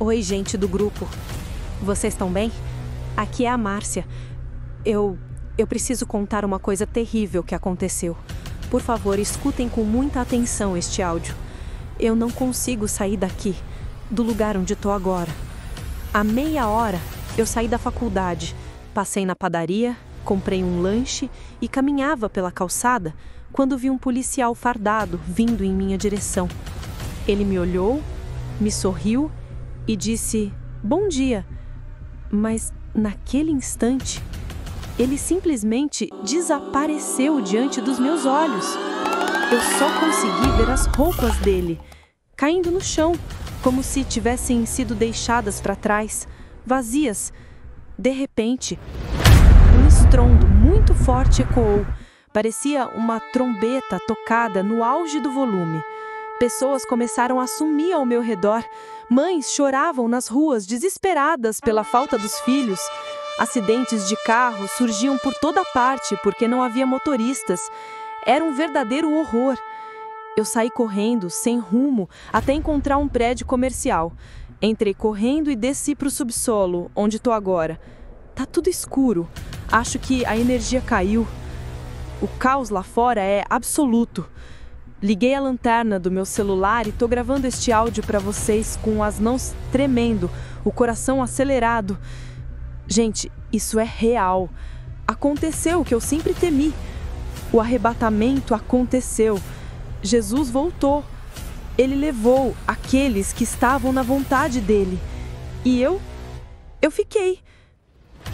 Oi, gente do grupo. Vocês estão bem? Aqui é a Márcia. Eu preciso contar uma coisa terrível que aconteceu. Por favor, escutem com muita atenção este áudio. Eu não consigo sair daqui, do lugar onde estou agora. Há meia hora, eu saí da faculdade, passei na padaria, comprei um lanche e caminhava pela calçada quando vi um policial fardado vindo em minha direção. Ele me olhou, me sorriu e disse: "Bom dia." Mas, naquele instante, ele simplesmente desapareceu diante dos meus olhos. Eu só consegui ver as roupas dele, caindo no chão, como se tivessem sido deixadas para trás, vazias. De repente, um estrondo muito forte ecoou. Parecia uma trombeta tocada no auge do volume. Pessoas começaram a sumir ao meu redor. Mães choravam nas ruas, desesperadas pela falta dos filhos. Acidentes de carro surgiam por toda parte porque não havia motoristas. Era um verdadeiro horror. Eu saí correndo, sem rumo, até encontrar um prédio comercial. Entrei correndo e desci para o subsolo, onde estou agora. Tá tudo escuro. Acho que a energia caiu. O caos lá fora é absoluto. Liguei a lanterna do meu celular e tô gravando este áudio para vocês com as mãos tremendo, o coração acelerado. Gente, isso é real. Aconteceu o que eu sempre temi. O arrebatamento aconteceu. Jesus voltou. Ele levou aqueles que estavam na vontade dele. E eu fiquei.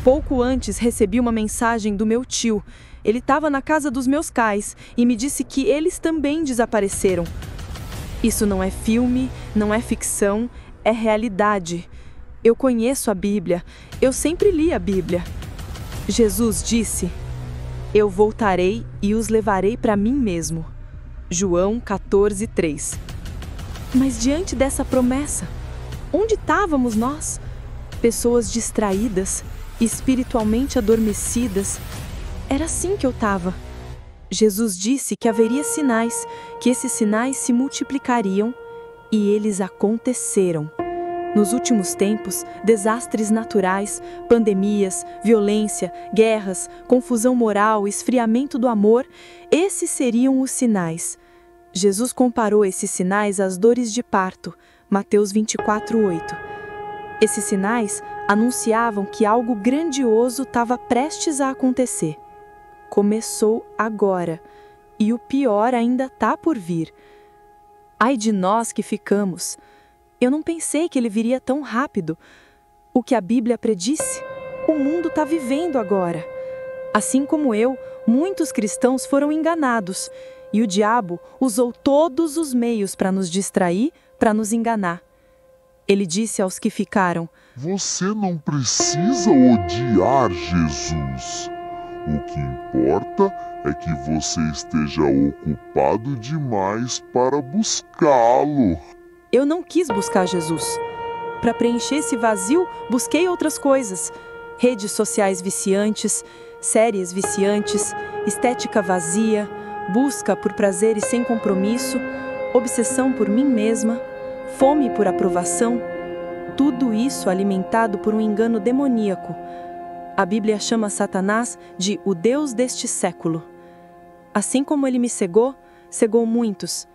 Pouco antes recebi uma mensagem do meu tio. Ele estava na casa dos meus cais e me disse que eles também desapareceram. Isso não é filme, não é ficção, é realidade. Eu conheço a Bíblia, eu sempre li a Bíblia. Jesus disse: "Eu voltarei e os levarei para mim mesmo." João 14:3. Mas diante dessa promessa, onde estávamos nós? Pessoas distraídas, espiritualmente adormecidas. Era assim que eu estava. Jesus disse que haveria sinais, que esses sinais se multiplicariam, e eles aconteceram. Nos últimos tempos, desastres naturais, pandemias, violência, guerras, confusão moral, esfriamento do amor, esses seriam os sinais. Jesus comparou esses sinais às dores de parto, Mateus 24:8. Esses sinais anunciavam que algo grandioso estava prestes a acontecer. Começou agora, e o pior ainda está por vir. Ai de nós que ficamos. Eu não pensei que ele viria tão rápido. O que a Bíblia predisse, o mundo está vivendo agora. Assim como eu, muitos cristãos foram enganados, e o diabo usou todos os meios para nos distrair, para nos enganar. Ele disse aos que ficaram: "Você não precisa odiar Jesus. O que importa é que você esteja ocupado demais para buscá-lo." Eu não quis buscar Jesus. Para preencher esse vazio, busquei outras coisas. Redes sociais viciantes, séries viciantes, estética vazia, busca por prazeres sem compromisso, obsessão por mim mesma, fome por aprovação. Tudo isso alimentado por um engano demoníaco. A Bíblia chama Satanás de o Deus deste século. Assim como ele me cegou, cegou muitos.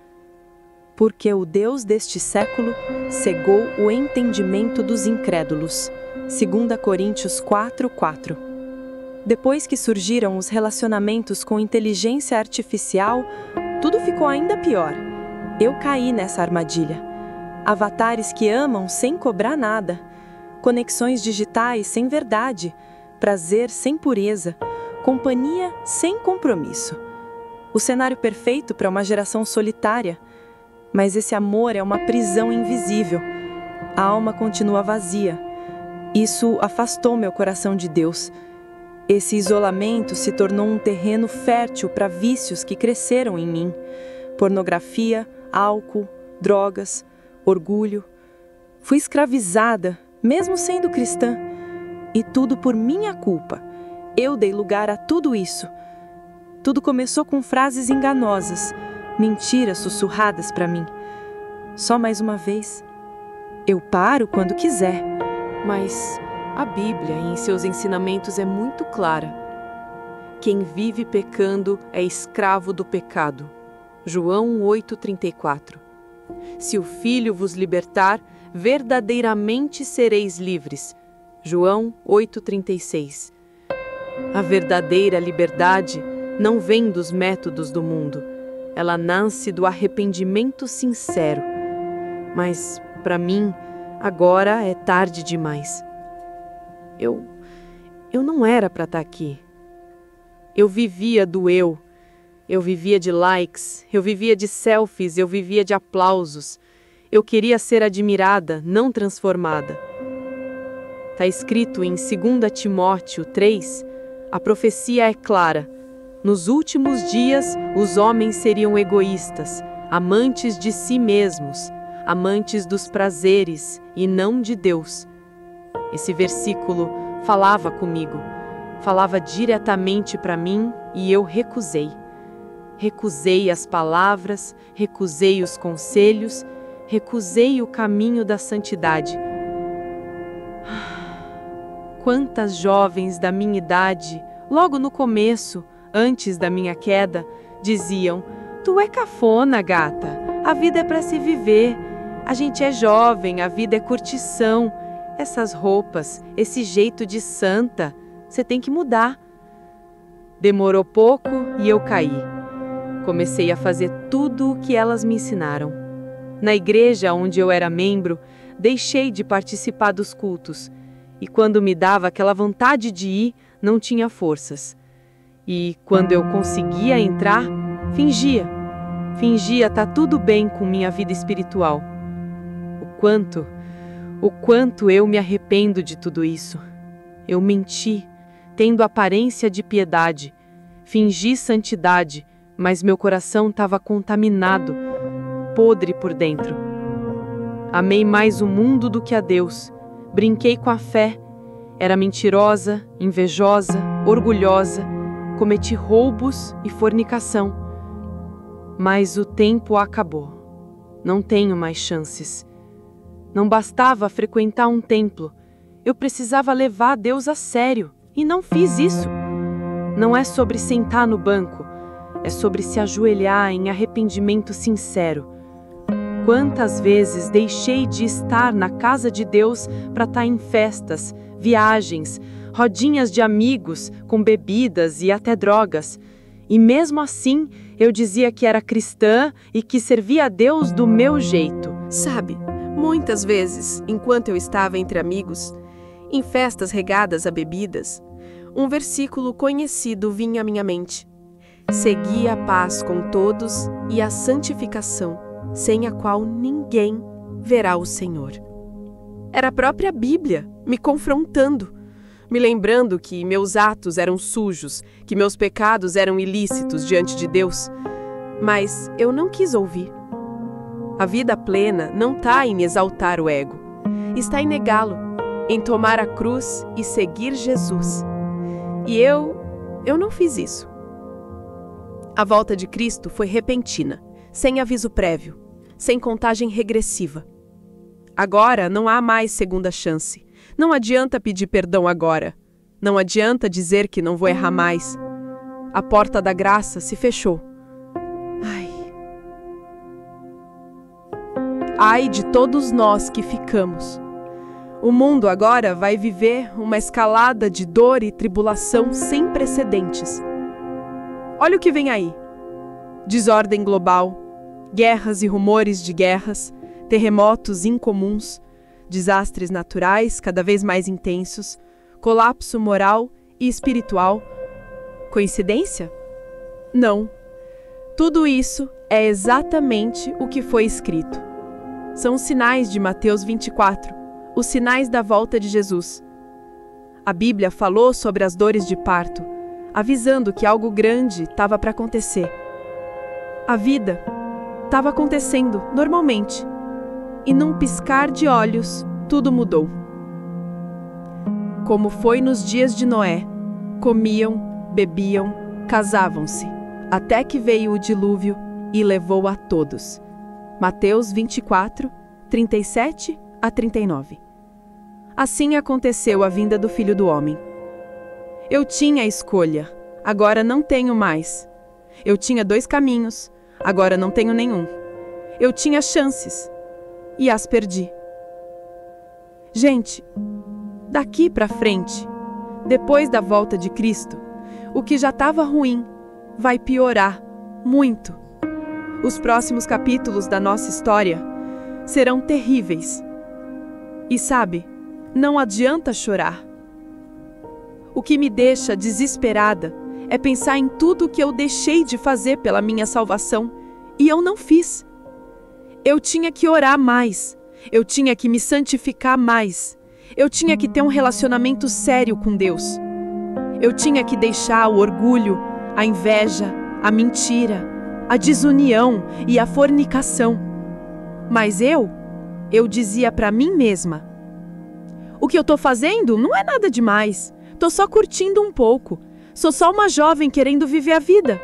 Porque o Deus deste século cegou o entendimento dos incrédulos. 2 Coríntios 4:4. Depois que surgiram os relacionamentos com inteligência artificial, tudo ficou ainda pior. Eu caí nessa armadilha. Avatares que amam sem cobrar nada. Conexões digitais sem verdade. Prazer sem pureza, companhia sem compromisso. O cenário perfeito para uma geração solitária. Mas esse amor é uma prisão invisível. A alma continua vazia. Isso afastou meu coração de Deus. Esse isolamento se tornou um terreno fértil para vícios que cresceram em mim. Pornografia, álcool, drogas, orgulho. Fui escravizada, mesmo sendo cristã. E tudo por minha culpa. Eu dei lugar a tudo isso. Tudo começou com frases enganosas, mentiras sussurradas para mim. Só mais uma vez. Eu paro quando quiser, mas a Bíblia, em seus ensinamentos, é muito clara. Quem vive pecando é escravo do pecado. João 8,34. Se o Filho vos libertar, verdadeiramente sereis livres. João 8,36. A verdadeira liberdade não vem dos métodos do mundo. Ela nasce do arrependimento sincero. Mas, para mim, agora é tarde demais. Eu não era para estar aqui. Eu vivia do eu. Eu vivia de likes, eu vivia de selfies, eu vivia de aplausos. Eu queria ser admirada, não transformada. Está escrito em 2 Timóteo 3, a profecia é clara. Nos últimos dias, os homens seriam egoístas, amantes de si mesmos, amantes dos prazeres e não de Deus. Esse versículo falava comigo, falava diretamente para mim e eu recusei. Recusei as palavras, recusei os conselhos, recusei o caminho da santidade. Quantas jovens da minha idade, logo no começo, antes da minha queda, diziam: "Tu é cafona, gata, a vida é para se viver, a gente é jovem, a vida é curtição, essas roupas, esse jeito de santa, você tem que mudar." Demorou pouco e eu caí. Comecei a fazer tudo o que elas me ensinaram. Na igreja onde eu era membro, deixei de participar dos cultos. E quando me dava aquela vontade de ir, não tinha forças. E quando eu conseguia entrar, fingia. Fingia tá tudo bem com minha vida espiritual. O quanto eu me arrependo de tudo isso. Eu menti, tendo aparência de piedade. Fingi santidade, mas meu coração estava contaminado, podre por dentro. Amei mais o mundo do que a Deus. Brinquei com a fé. Era mentirosa, invejosa, orgulhosa. Cometi roubos e fornicação. Mas o tempo acabou. Não tenho mais chances. Não bastava frequentar um templo. Eu precisava levar Deus a sério. E não fiz isso. Não é sobre sentar no banco. É sobre se ajoelhar em arrependimento sincero. Quantas vezes deixei de estar na casa de Deus para estar em festas, viagens, rodinhas de amigos, com bebidas e até drogas. E mesmo assim, eu dizia que era cristã e que servia a Deus do meu jeito. Sabe, muitas vezes, enquanto eu estava entre amigos, em festas regadas a bebidas, um versículo conhecido vinha à minha mente. Segui a paz com todos e a santificação, sem a qual ninguém verá o Senhor. Era a própria Bíblia me confrontando, me lembrando que meus atos eram sujos, que meus pecados eram ilícitos diante de Deus. Mas eu não quis ouvir. A vida plena não está em exaltar o ego, está em negá-lo, em tomar a cruz e seguir Jesus. E eu não fiz isso. A volta de Cristo foi repentina, sem aviso prévio, sem contagem regressiva. Agora não há mais segunda chance. Não adianta pedir perdão agora. Não adianta dizer que não vou errar mais. A porta da graça se fechou. Ai de todos nós que ficamos. O mundo agora vai viver uma escalada de dor e tribulação sem precedentes. Olha o que vem aí. Desordem global, guerras e rumores de guerras, terremotos incomuns, desastres naturais cada vez mais intensos, colapso moral e espiritual. Coincidência? Não. Tudo isso é exatamente o que foi escrito. São os sinais de Mateus 24, os sinais da volta de Jesus. A Bíblia falou sobre as dores de parto, avisando que algo grande estava para acontecer. A vida estava acontecendo normalmente, e num piscar de olhos, tudo mudou. Como foi nos dias de Noé, comiam, bebiam, casavam-se, até que veio o dilúvio e levou a todos. Mateus 24, 37 a 39. Assim aconteceu a vinda do Filho do Homem. Eu tinha a escolha, agora não tenho mais. Eu tinha 2 caminhos, agora não tenho nenhum. Eu tinha chances e as perdi. Gente, daqui para frente, depois da volta de Cristo, o que já estava ruim vai piorar muito. Os próximos capítulos da nossa história serão terríveis. E sabe, não adianta chorar. O que me deixa desesperada é pensar em tudo que eu deixei de fazer pela minha salvação e eu não fiz. Eu tinha que orar mais, eu tinha que me santificar mais, eu tinha que ter um relacionamento sério com Deus. Eu tinha que deixar o orgulho, a inveja, a mentira, a desunião e a fornicação. Mas eu dizia para mim mesma: o que eu tô fazendo não é nada demais, tô só curtindo um pouco, sou só uma jovem querendo viver a vida.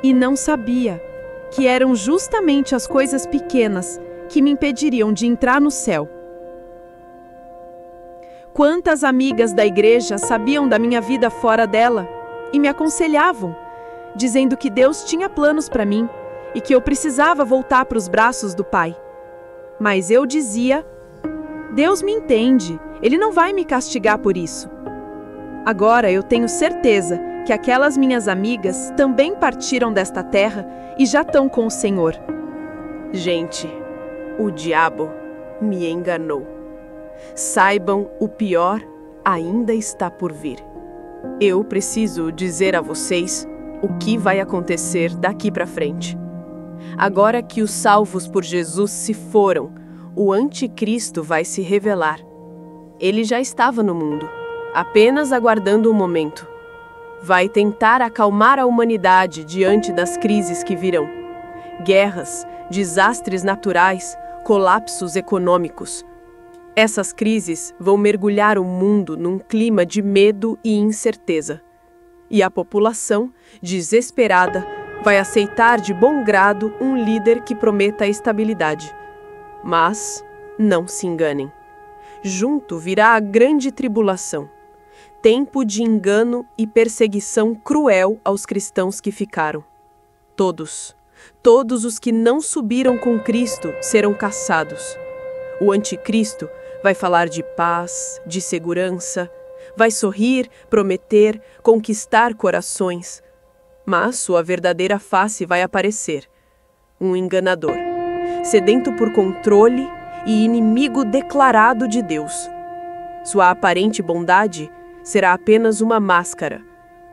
E não sabia que eram justamente as coisas pequenas que me impediriam de entrar no céu. Quantas amigas da igreja sabiam da minha vida fora dela e me aconselhavam, dizendo que Deus tinha planos para mim e que eu precisava voltar para os braços do Pai. Mas eu dizia: Deus me entende, Ele não vai me castigar por isso. Agora eu tenho certeza que aquelas minhas amigas também partiram desta terra e já estão com o Senhor. Gente, o diabo me enganou. Saibam, o pior ainda está por vir. Eu preciso dizer a vocês o que vai acontecer daqui para frente. Agora que os salvos por Jesus se foram, o anticristo vai se revelar. Ele já estava no mundo, apenas aguardando o momento. Vai tentar acalmar a humanidade diante das crises que virão. Guerras, desastres naturais, colapsos econômicos. Essas crises vão mergulhar o mundo num clima de medo e incerteza. E a população, desesperada, vai aceitar de bom grado um líder que prometa a estabilidade. Mas não se enganem. Junto virá a grande tribulação. Tempo de engano e perseguição cruel aos cristãos que ficaram. Todos os que não subiram com Cristo serão caçados. O anticristo vai falar de paz, de segurança, vai sorrir, prometer, conquistar corações. Mas sua verdadeira face vai aparecer. Um enganador, sedento por controle e inimigo declarado de Deus. Sua aparente bondade será apenas uma máscara,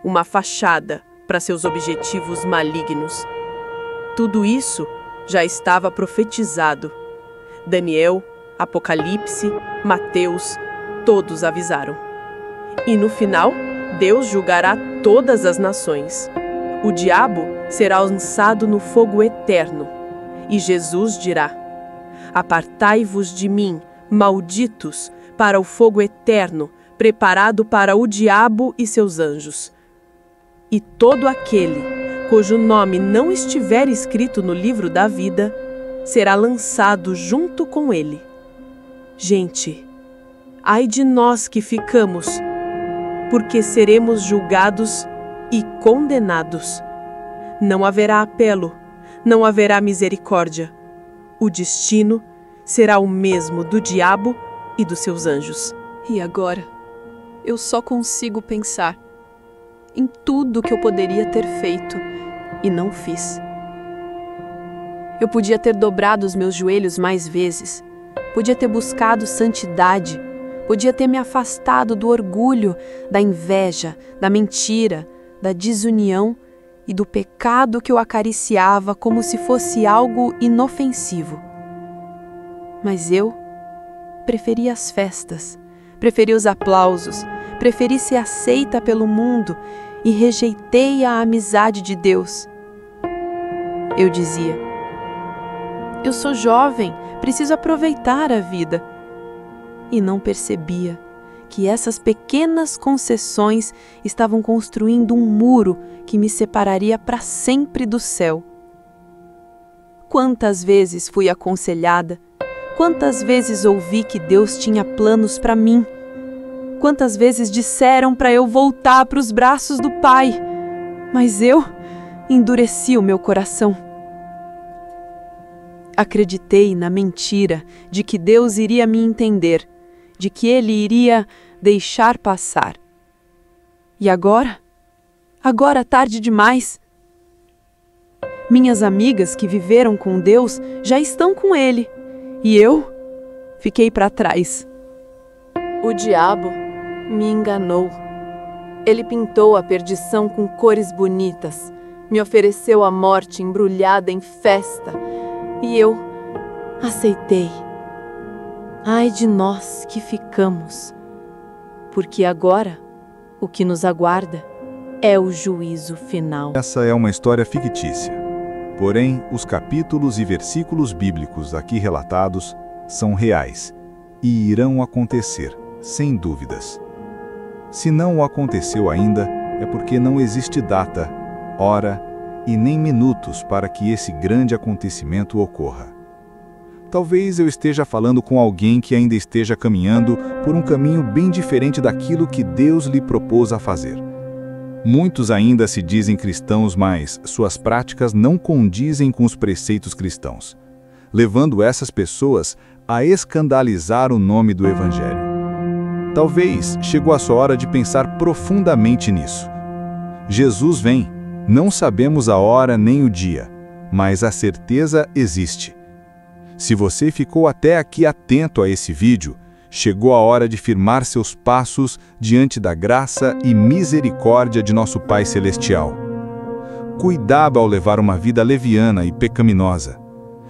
uma fachada para seus objetivos malignos. Tudo isso já estava profetizado. Daniel, Apocalipse, Mateus, todos avisaram. E no final, Deus julgará todas as nações. O diabo será lançado no fogo eterno. E Jesus dirá: apartai-vos de mim, malditos, para o fogo eterno, preparado para o diabo e seus anjos. E todo aquele cujo nome não estiver escrito no livro da vida será lançado junto com ele. Gente, ai de nós que ficamos, porque seremos julgados e condenados. Não haverá apelo, não haverá misericórdia. O destino será o mesmo do diabo e dos seus anjos. E agora, eu só consigo pensar em tudo que eu poderia ter feito e não fiz. Eu podia ter dobrado os meus joelhos mais vezes, podia ter buscado santidade, podia ter me afastado do orgulho, da inveja, da mentira, da desunião e do pecado que eu acariciava como se fosse algo inofensivo. Mas eu preferi as festas, preferi os aplausos, preferi ser aceita pelo mundo e rejeitei a amizade de Deus. Eu dizia: eu sou jovem, preciso aproveitar a vida. E não percebia que essas pequenas concessões estavam construindo um muro que me separaria para sempre do céu. Quantas vezes fui aconselhada, Quantas vezes ouvi que Deus tinha planos para mim? Quantas vezes disseram para eu voltar para os braços do Pai? Mas eu endureci o meu coração. Acreditei na mentira de que Deus iria me entender, de que Ele iria deixar passar. E agora? Agora tarde demais. Minhas amigas que viveram com Deus já estão com Ele, e eu fiquei para trás. O diabo me enganou. Ele pintou a perdição com cores bonitas, me ofereceu a morte embrulhada em festa, e eu aceitei. Ai de nós que ficamos, porque agora o que nos aguarda é o juízo final. Essa é uma história fictícia. Porém, os capítulos e versículos bíblicos aqui relatados são reais e irão acontecer, sem dúvidas. Se não aconteceu ainda, é porque não existe data, hora e nem minutos para que esse grande acontecimento ocorra. Talvez eu esteja falando com alguém que ainda esteja caminhando por um caminho bem diferente daquilo que Deus lhe propôs a fazer. Muitos ainda se dizem cristãos, mas suas práticas não condizem com os preceitos cristãos, levando essas pessoas a escandalizar o nome do Evangelho. Talvez chegou a sua hora de pensar profundamente nisso. Jesus vem, não sabemos a hora nem o dia, mas a certeza existe. Se você ficou até aqui atento a esse vídeo, chegou a hora de firmar seus passos diante da graça e misericórdia de nosso Pai Celestial. Cuidado ao levar uma vida leviana e pecaminosa.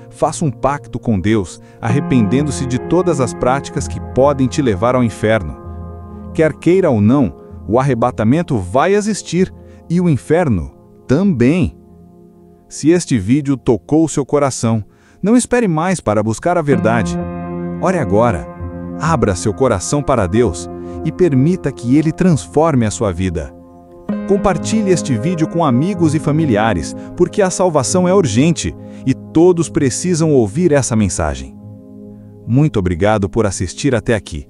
Faça um pacto com Deus, arrependendo-se de todas as práticas que podem te levar ao inferno. Quer queira ou não, o arrebatamento vai existir e o inferno também. Se este vídeo tocou o seu coração, não espere mais para buscar a verdade. Ore agora. Abra seu coração para Deus e permita que Ele transforme a sua vida. Compartilhe este vídeo com amigos e familiares, porque a salvação é urgente e todos precisam ouvir essa mensagem. Muito obrigado por assistir até aqui.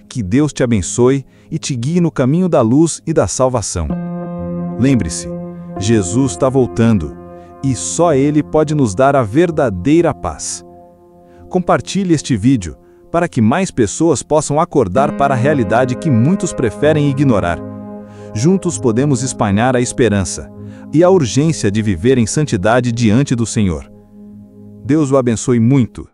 Que Deus te abençoe e te guie no caminho da luz e da salvação. Lembre-se, Jesus está voltando e só Ele pode nos dar a verdadeira paz. Compartilhe este vídeo para que mais pessoas possam acordar para a realidade que muitos preferem ignorar. Juntos podemos espalhar a esperança e a urgência de viver em santidade diante do Senhor. Deus o abençoe muito.